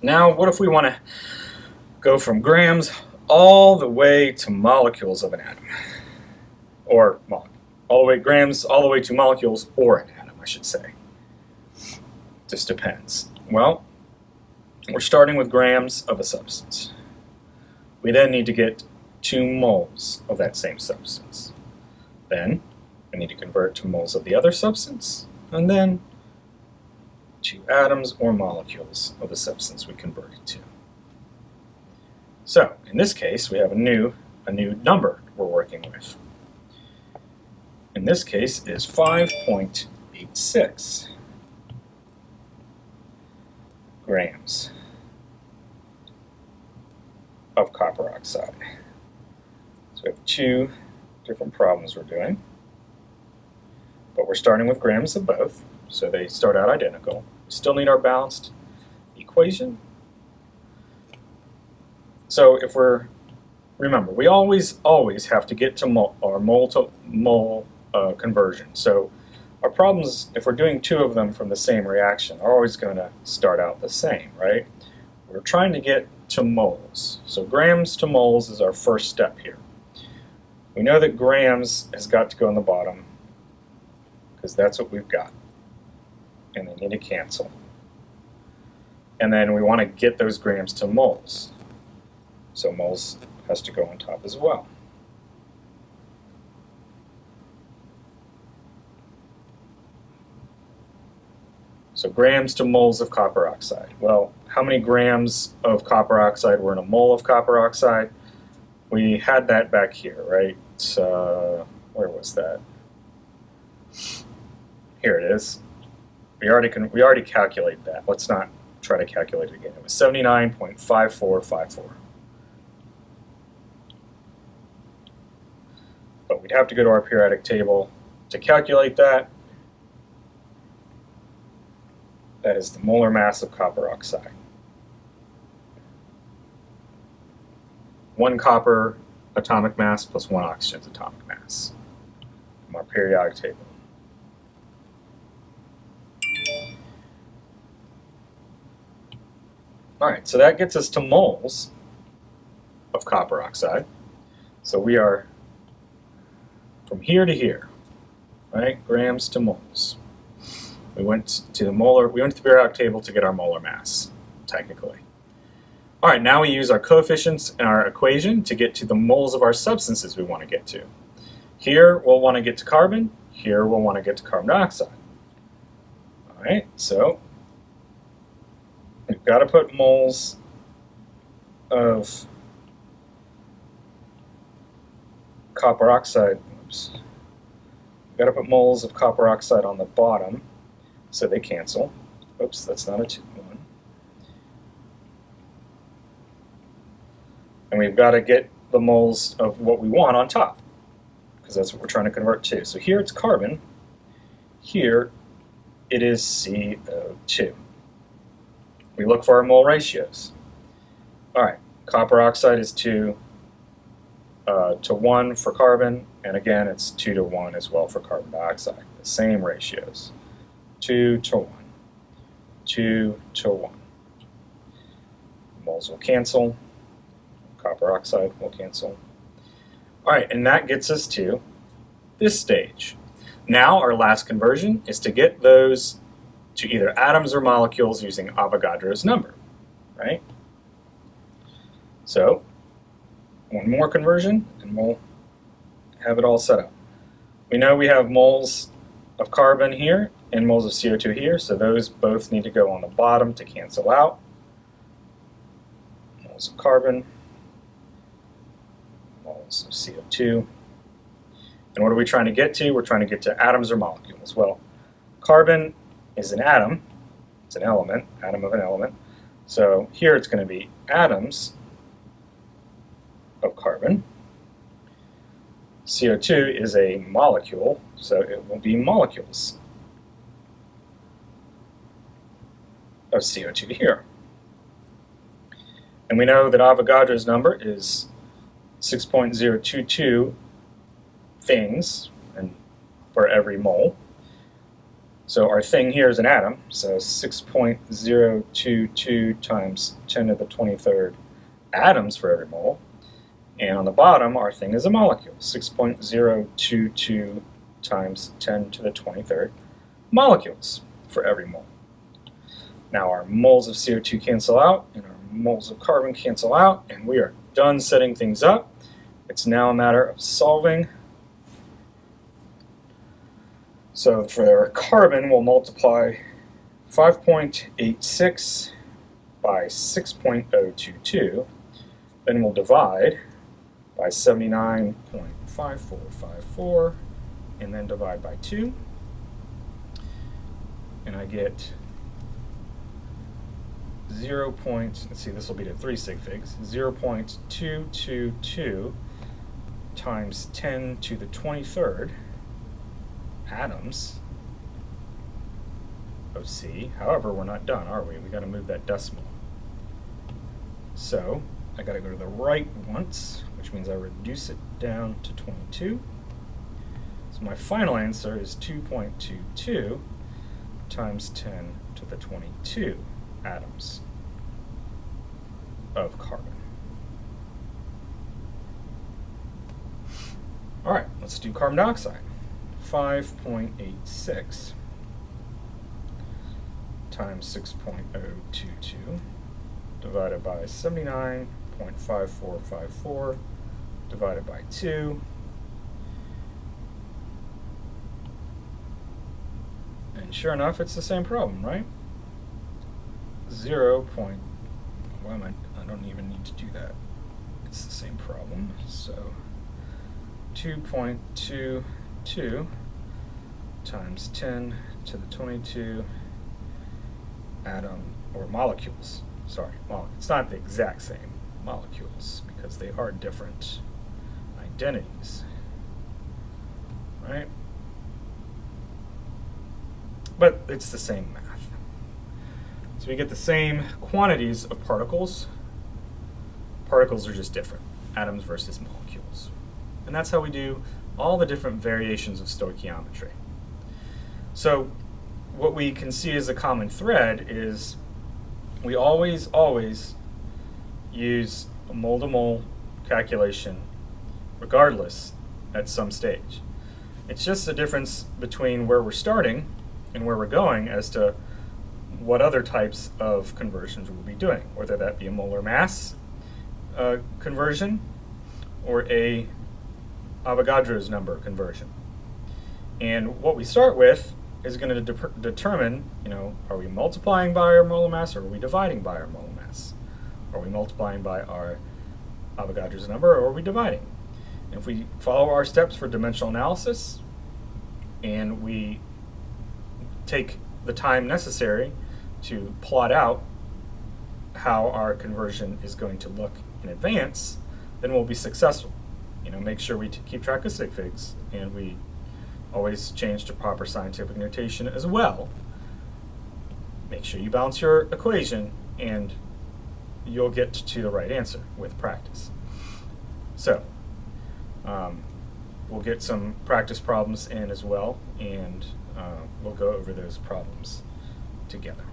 Now, what if we want to go from grams all the way to molecules of an atom? Or all the way grams all the way to molecules or an atom, I should say. Just depends. Well, we're starting with grams of a substance. We then need to get 2 moles of that same substance. Then we need to convert to moles of the other substance, and then 2 atoms or molecules of the substance we converted to. So, in this case, we have a new number we're working with. In this case is 5.86 grams of copper oxide. So we have 2 different problems we're doing, but we're starting with grams of both, so they start out identical. We still need our balanced equation. So if remember, we always have to get to mole to mole conversion. So our problems, if we're doing 2 of them from the same reaction, are always going to start out the same, right? We're trying to get to moles. So grams to moles is our first step here. We know that grams has got to go on the bottom because that's what we've got. And they need to cancel. And then we want to get those grams to moles. So moles has to go on top as well. So grams to moles of copper oxide. Well, how many grams of copper oxide were in a mole of copper oxide? We had that back here, right? Where was that? Here it is. We already calculated that. Let's not try to calculate it again. It was 79.5454. But we'd have to go to our periodic table to calculate that. That is the molar mass of copper oxide. 1 copper atomic mass plus 1 oxygen's atomic mass from our periodic table. Alright, so that gets us to moles of copper oxide. So we are from here to here, right? Grams to moles. We went to the periodic table to get our molar mass, technically. All right, now we use our coefficients in our equation to get to the moles of our substances we want to get to. Here we'll want to get to carbon. Here we'll want to get to carbon dioxide. All right, so we've got to put moles of copper oxide. Oops. We've got to put moles of copper oxide on the bottom, so they cancel. Oops, that's not a 2-1. And we've got to get the moles of what we want on top, because that's what we're trying to convert to. So here it's carbon. Here it is CO2. We look for our mole ratios. All right, copper oxide is 2 to 1 for carbon, and again it's 2 to 1 as well for carbon dioxide. The same ratios. 2 to 1, 2 to 1. Moles will cancel. Copper oxide will cancel. All right, and that gets us to this stage. Now our last conversion is to get those to either atoms or molecules using Avogadro's number, right? So, one more conversion and we'll have it all set up. We know we have moles of carbon here and moles of CO2 here, so those both need to go on the bottom to cancel out. Moles of carbon, moles of CO2. And what are we trying to get to? We're trying to get to atoms or molecules. Well, carbon is an atom. It's an element, atom of an element. So here it's going to be atoms of carbon. CO2 is a molecule, so it will be molecules of CO2 here. And we know that Avogadro's number is 6.022 things for every mole. So our thing here is an atom, so 6.022 times 10 to the 23rd atoms for every mole. And on the bottom, our thing is a molecule, 6.022 times 10 to the 23rd molecules for every mole. Now our moles of CO2 cancel out, and our moles of carbon cancel out, and we are done setting things up. It's now a matter of solving. So for carbon, we'll multiply 5.86 by 6.022, then we'll divide by 79.5454, and then divide by 2, and I get let's see, this will be to 3 sig figs, 0.222 times 10 to the 23rd atoms of C. However, we're not done, are we? We got to move that decimal. So I got to go to the right once, which means I reduce it down to 22. So my final answer is 2.22 times 10 to the 22 atoms of carbon. All right, let's do carbon dioxide. 5.86 times 6.022 divided by 79.5454 divided by 2. And sure enough, it's the same problem, right? 0. Why am I don't even need to do that. It's the same problem. So 2.22 times 10 to the 22 atom, or molecules. Sorry, it's not the exact same molecules because they are different identities, right? But it's the same math. So we get the same quantities of particles. Particles are just different, atoms versus molecules. And that's how we do all the different variations of stoichiometry. So what we can see as a common thread is we always use a mole-to-mole calculation regardless at some stage. It's just the difference between where we're starting and where we're going as to what other types of conversions we'll be doing, whether that be a molar mass conversion or a Avogadro's number conversion. And what we start with is going to determine, are we multiplying by our molar mass or are we dividing by our molar mass? Are we multiplying by our Avogadro's number or are we dividing? And if we follow our steps for dimensional analysis and we take the time necessary to plot out how our conversion is going to look in advance, then we'll be successful. Make sure we keep track of sig figs, and we always change to proper scientific notation as well. Make sure you balance your equation, and you'll get to the right answer with practice. So, we'll get some practice problems in as well, and we'll go over those problems together.